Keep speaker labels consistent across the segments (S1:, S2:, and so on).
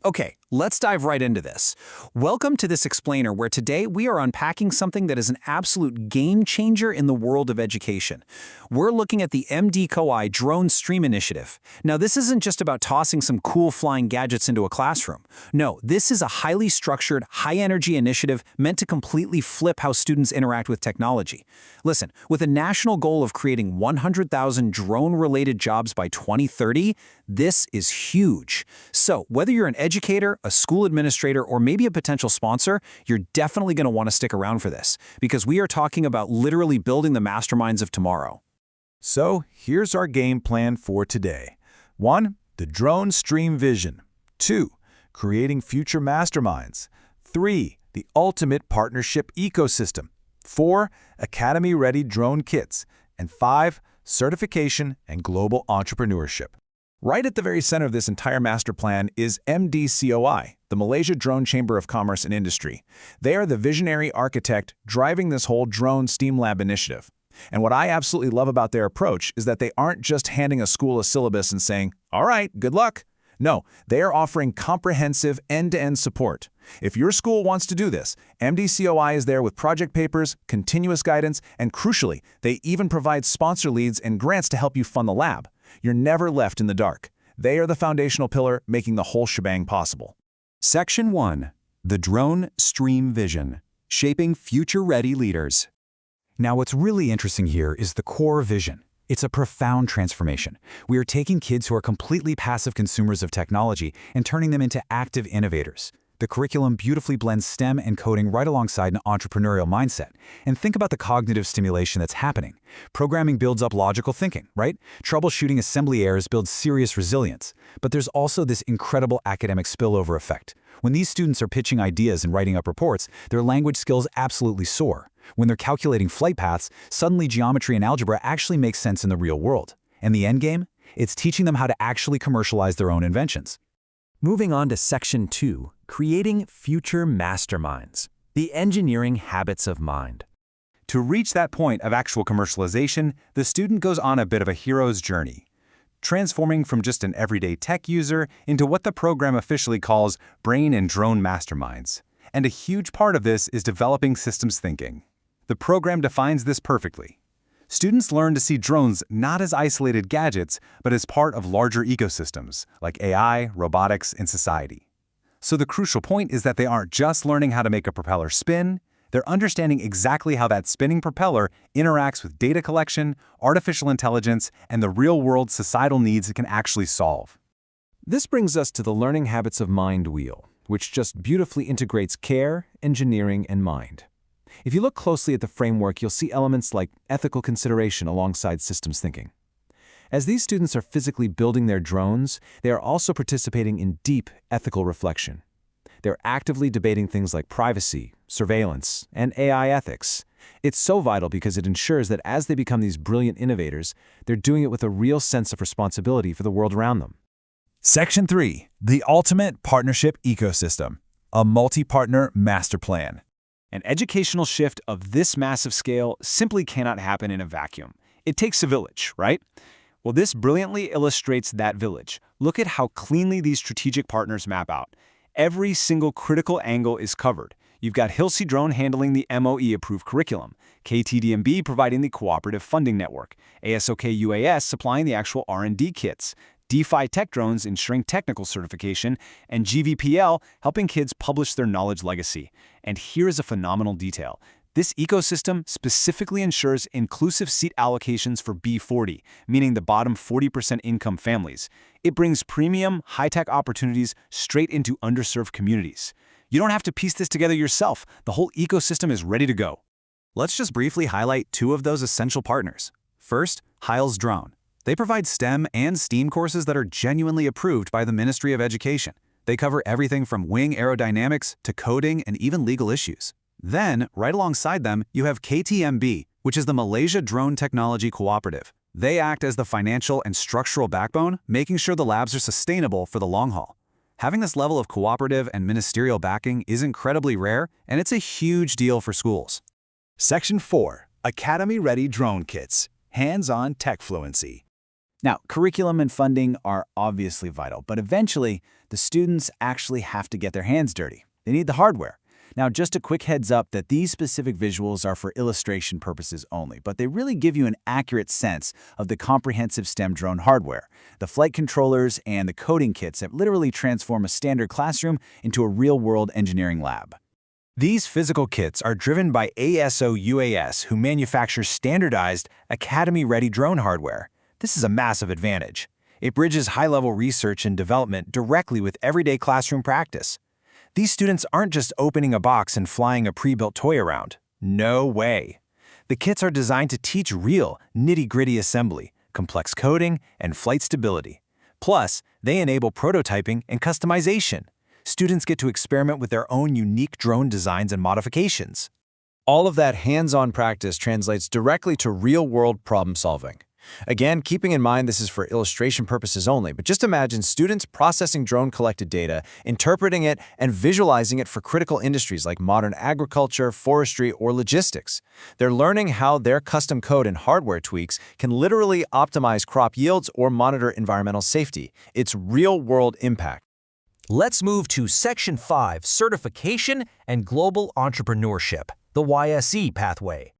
S1: Okay, let's dive right into this. Welcome to this explainer where today we are unpacking something that is an absolute game changer in the world of education. We're looking at the MDCoCI Drone Stream Initiative. Now, this isn't just about tossing some cool flying gadgets into a classroom. No, this is a highly structured, high-energy initiative meant to completely flip how students interact with technology. Listen, with a national goal of creating 100,000 drone-related jobs by 2030, this is huge. So, whether you're an educator, a school administrator, or maybe a potential sponsor, you're definitely going to want to stick around for this, because we are talking about literally building the masterminds of tomorrow.
S2: So, here's our game plan for today. 1. The drone stream vision. 2. Creating future masterminds. 3. The ultimate partnership ecosystem. 4. Academy-ready drone kits. And 5. Certification and global entrepreneurship. Right at the very center of this entire master plan is MDCoCI, the Malaysia Drone Chamber of Commerce and Industry. They are the visionary architect driving this whole drone STEAM lab initiative. And what I absolutely love about their approach is that they aren't just handing a school a syllabus and saying, "All right, good luck." No, they are offering comprehensive end-to-end support. If your school wants to do this, MDCoCI is there with project papers, continuous guidance, and crucially, they even provide sponsor leads and grants to help you fund the lab. You're never left in the dark. They are the foundational pillar making the whole shebang possible.
S3: Section 1. The Drone Stream Vision, Shaping Future-Ready Leaders. Now, what's really interesting here is the core vision. It's a profound transformation. We are taking kids who are completely passive consumers of technology and turning them into active innovators. The curriculum beautifully blends STEM and coding right alongside an entrepreneurial mindset. And think about the cognitive stimulation that's happening. Programming builds up logical thinking, right? Troubleshooting assembly errors builds serious resilience. But there's also this incredible academic spillover effect. When these students are pitching ideas and writing up reports, their language skills absolutely soar. When they're calculating flight paths, suddenly geometry and algebra actually make sense in the real world. And the end game? It's teaching them how to actually commercialize their own inventions.
S4: Moving on to Section 2, Creating Future Masterminds, the Engineering Habits of Mind.
S5: To reach that point of actual commercialization, the student goes on a bit of a hero's journey, transforming from just an everyday tech user into what the program officially calls brain and drone masterminds. And a huge part of this is developing systems thinking. The program defines this perfectly. Students learn to see drones not as isolated gadgets, but as part of larger ecosystems, like AI, robotics, and society. So the crucial point is that they aren't just learning how to make a propeller spin, they're understanding exactly how that spinning propeller interacts with data collection, artificial intelligence, and the real-world societal needs it can actually solve.
S6: This brings us to the Learning Habits of Mind wheel, which just beautifully integrates care, engineering, and mind. If you look closely at the framework, you'll see elements like ethical consideration alongside systems thinking. As these students are physically building their drones, they are also participating in deep ethical reflection. They're actively debating things like privacy, surveillance, and AI ethics. It's so vital because it ensures that as they become these brilliant innovators, they're doing it with a real sense of responsibility for the world around them.
S2: Section 3. The Ultimate Partnership Ecosystem, a multi-partner master plan.
S1: An educational shift of this massive scale simply cannot happen in a vacuum. It takes a village, right? Well, this brilliantly illustrates that village. Look at how cleanly these strategic partners map out. Every single critical angle is covered. You've got HiiLSE Drone handling the MOE-approved curriculum, KTDMB providing the cooperative funding network, ASOK UAS supplying the actual R&D kits, DeFi Techdrones ensuring technical certification, and GVPL helping kids publish their knowledge legacy. And here is a phenomenal detail. This ecosystem specifically ensures inclusive seat allocations for B40, meaning the bottom 40% income families. It brings premium, high-tech opportunities straight into underserved communities. You don't have to piece this together yourself. The whole ecosystem is ready to go.
S3: Let's just briefly highlight two of those essential partners. First, HiiLSE Drone. They provide STEM and STEAM courses that are genuinely approved by the Ministry of Education. They cover everything from wing aerodynamics to coding and even legal issues. Then, right alongside them, you have KTDMB, which is the Malaysia Drone Technology Cooperative. They act as the financial and structural backbone, making sure the labs are sustainable for the long haul. Having this level of cooperative and ministerial backing is incredibly rare, and it's a huge deal for schools.
S2: Section 4. Academy-ready drone kits, hands-on tech fluency.
S3: Now, curriculum and funding are obviously vital, but eventually, the students actually have to get their hands dirty. They need the hardware. Now, just a quick heads up that these specific visuals are for illustration purposes only, but they really give you an accurate sense of the comprehensive STEM drone hardware. The flight controllers and the coding kits that literally transform a standard classroom into a real-world engineering lab.
S5: These physical kits are driven by ASOK UAS, who manufactures standardized, academy-ready drone hardware. This is a massive advantage. It bridges high-level research and development directly with everyday classroom practice. These students aren't just opening a box and flying a pre-built toy around. No way. The kits are designed to teach real, nitty-gritty assembly, complex coding, and flight stability. Plus, they enable prototyping and customization. Students get to experiment with their own unique drone designs and modifications.
S6: All of that hands-on practice translates directly to real-world problem-solving. Again, keeping in mind this is for illustration purposes only, but just imagine students processing drone-collected data, interpreting it, and visualizing it for critical industries like modern agriculture, forestry, or logistics. They're learning how their custom code and hardware tweaks can literally optimize crop yields or monitor environmental safety. It's real-world impact.
S4: Let's move to Section 5, Certification and Global Entrepreneurship, the YSE pathway.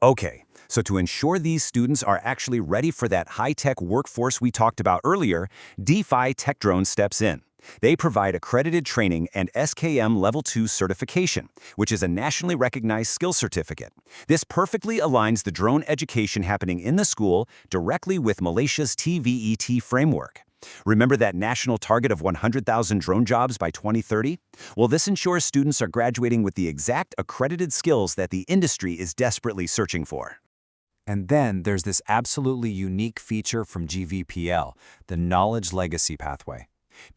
S5: Okay, so to ensure these students are actually ready for that high-tech workforce we talked about earlier, DeFi Techdrones steps in. They provide accredited training and SKM Level 2 certification, which is a nationally recognized skill certificate. This perfectly aligns the drone education happening in the school directly with Malaysia's TVET framework. Remember that national target of 100,000 drone jobs by 2030? Well, this ensures students are graduating with the exact accredited skills that the industry is desperately searching for.
S1: And then there's this absolutely unique feature from GVPL, the Knowledge Legacy Pathway.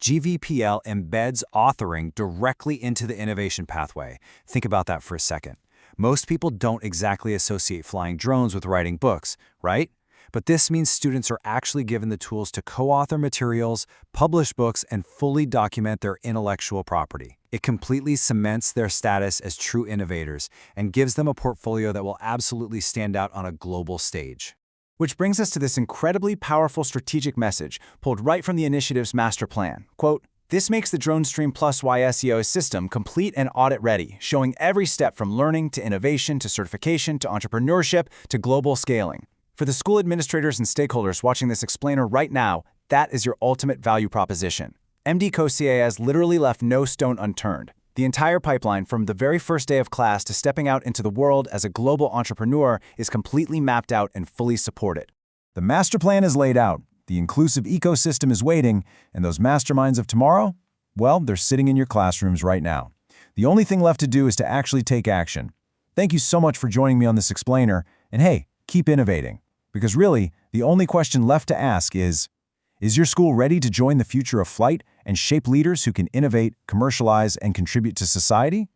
S1: GVPL embeds authoring directly into the innovation pathway. Think about that for a second. Most people don't exactly associate flying drones with writing books, right? But this means students are actually given the tools to co-author materials, publish books, and fully document their intellectual property. It completely cements their status as true innovators and gives them a portfolio that will absolutely stand out on a global stage. Which brings us to this incredibly powerful strategic message pulled right from the initiative's master plan. Quote, "This makes the DroneStream Plus YSEO system complete and audit-ready, showing every step from learning to innovation to certification to entrepreneurship to global scaling." For the school administrators and stakeholders watching this explainer right now, that is your ultimate value proposition. MDCoCI has literally left no stone unturned. The entire pipeline, from the very first day of class to stepping out into the world as a global entrepreneur, is completely mapped out and fully supported.
S2: The master plan is laid out, the inclusive ecosystem is waiting, and those masterminds of tomorrow? Well, they're sitting in your classrooms right now. The only thing left to do is to actually take action. Thank you so much for joining me on this explainer, and hey, keep innovating. Because really, the only question left to ask is your school ready to join the future of flight and shape leaders who can innovate, commercialize, and contribute to society?